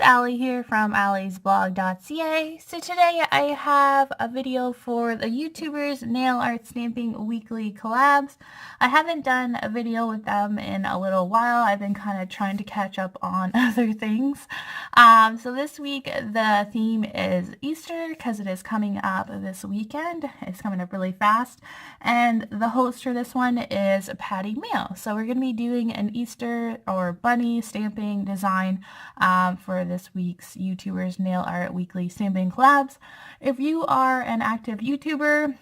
it's Allie here from alliesblog.ca. So today I have a video for the YouTubers Nail Art Stamping Weekly Collabs. I haven't done a video with them in a little while. I've been kind of trying to catch up on other things. So this week the theme is Easter because it is coming up this weekend. It's coming up really fast. And the host for this one is Patty Mail. So we're going to be doing an Easter or bunny stamping design for this week's YouTubers Nail Art Weekly Stamping Collabs. If you are an active YouTuber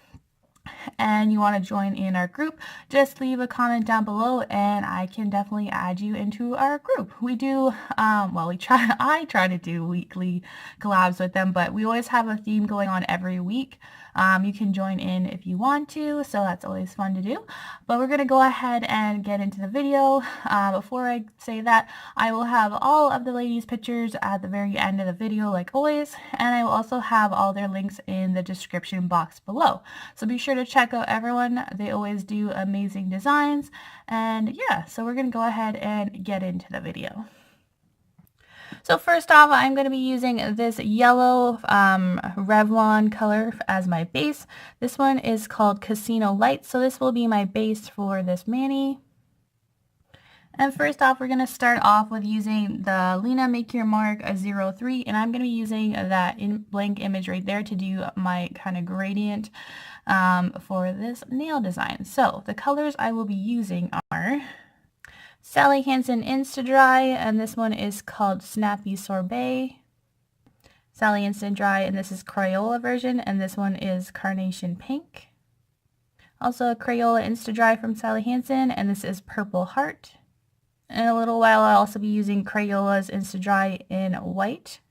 and you want to join in our group, just leave a comment down below and I can definitely add you into our group. We do, I try to do weekly collabs with them, but we always have a theme going on every week. You can join in if you want to, so that's always fun to do. But we're going to go ahead and get into the video. Before I say that, I will have all of the ladies' pictures at the very end of the video like always, and I will also have all their links in the description box below. So be sure to check out everyone. They always do amazing designs. And yeah, so we're going to go ahead and get into the video. So first off, I'm going to be using this yellow Revlon color as my base. This one is called Casino Light, so this will be my base for this mani. And first off, we're going to start off with using the Lena Make Your Mark 03, and I'm going to be using that blank image right there to do my kind of gradient for this nail design. So the colors I will be using are Sally Hansen Insta Dry, and this one is called Snappy Sorbet. Sally Instant Dry, and this is Crayola version, and this one is Carnation Pink. Also a Crayola Insta Dry from Sally Hansen, and this is Purple Heart. In a little while I'll also be using Crayola's Insta Dry in white.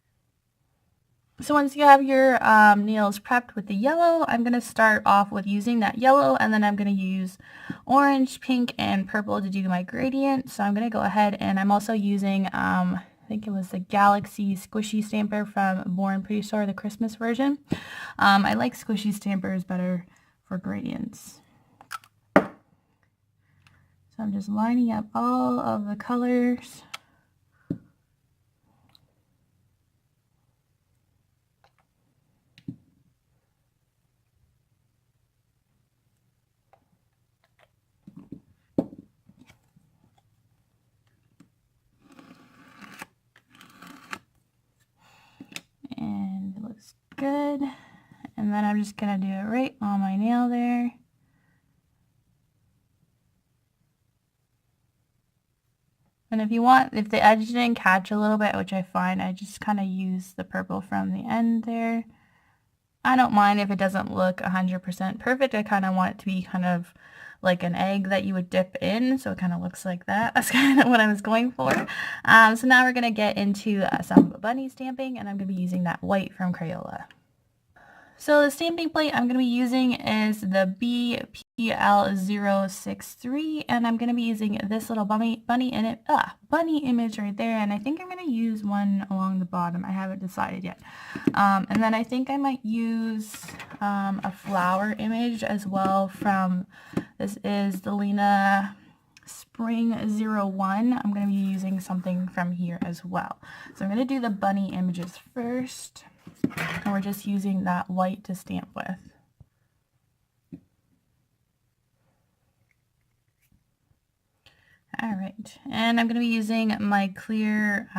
So once you have your nails prepped with the yellow, I'm going to start off with using that yellow, and then I'm going to use orange, pink, and purple to do my gradient. So I'm going to go ahead, and I'm also using, I think it was the Galaxy Squishy Stamper from Born Pretty Store, the Christmas version. I like squishy stampers better for gradients. So I'm just lining up all of the colors. And it looks good. And then I'm just going to do it right on my nail there. And if you want, if the edge didn't catch a little bit, which I find, I just kind of use the purple from the end there. I don't mind if it doesn't look 100% perfect. I kind of want it to be kind of like an egg that you would dip in, so it kind of looks like that. That's kind of what I was going for. So now we're going to get into some bunny stamping, and I'm going to be using that white from Crayola. So the stamping plate I'm going to be using is the BPL063, and I'm going to be using this little bunny image right there, and I think I'm going to use one along the bottom. I haven't decided yet. And then I think I might use a flower image as well from, this is the Lena Spring 01. I'm going to be using something from here as well. So I'm going to do the bunny images first. And we're just using that white to stamp with. Alright, and I'm going to be using my clear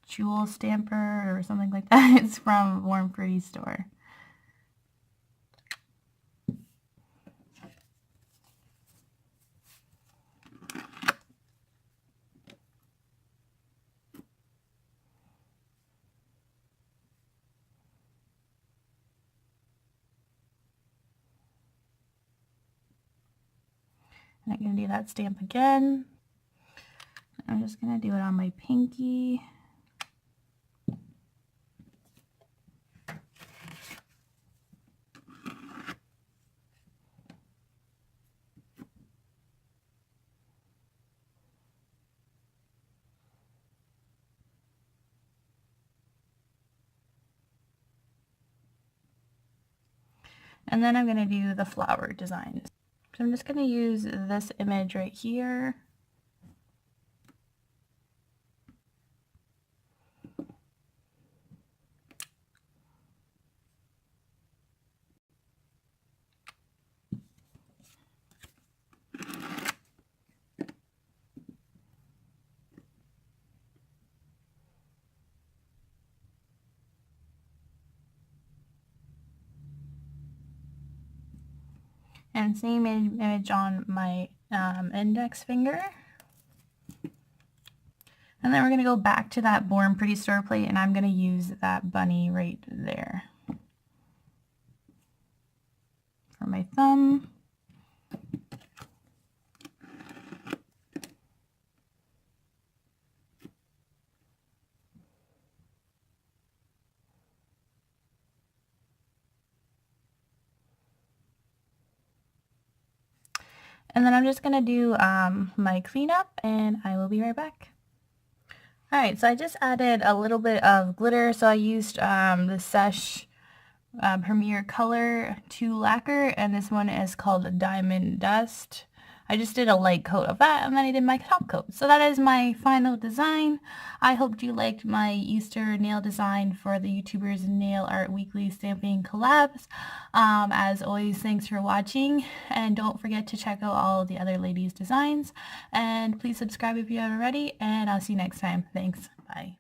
jewel stamper or something like that. It's from Born Pretty Store. And I'm going to do that stamp again. I'm just going to do it on my pinky. And then I'm going to do the flower designs. So I'm just going to use this image right here. And same image on my index finger. And then we're going to go back to that Born Pretty store plate, and I'm going to use that bunny right there for my thumb. And then I'm just going to do my cleanup, and I will be right back. Alright, so I just added a little bit of glitter, so I used the Sesh Premier Color 2 lacquer, and this one is called Diamond Dust. I just did a light coat of that, and then I did my top coat. So that is my final design. I hope you liked my Easter nail design for the YouTubers Nail Art Weekly Stamping Collabs. As always, thanks for watching, and don't forget to check out all the other ladies' designs, and please subscribe if you haven't already, and I'll see you next time. Thanks. Bye.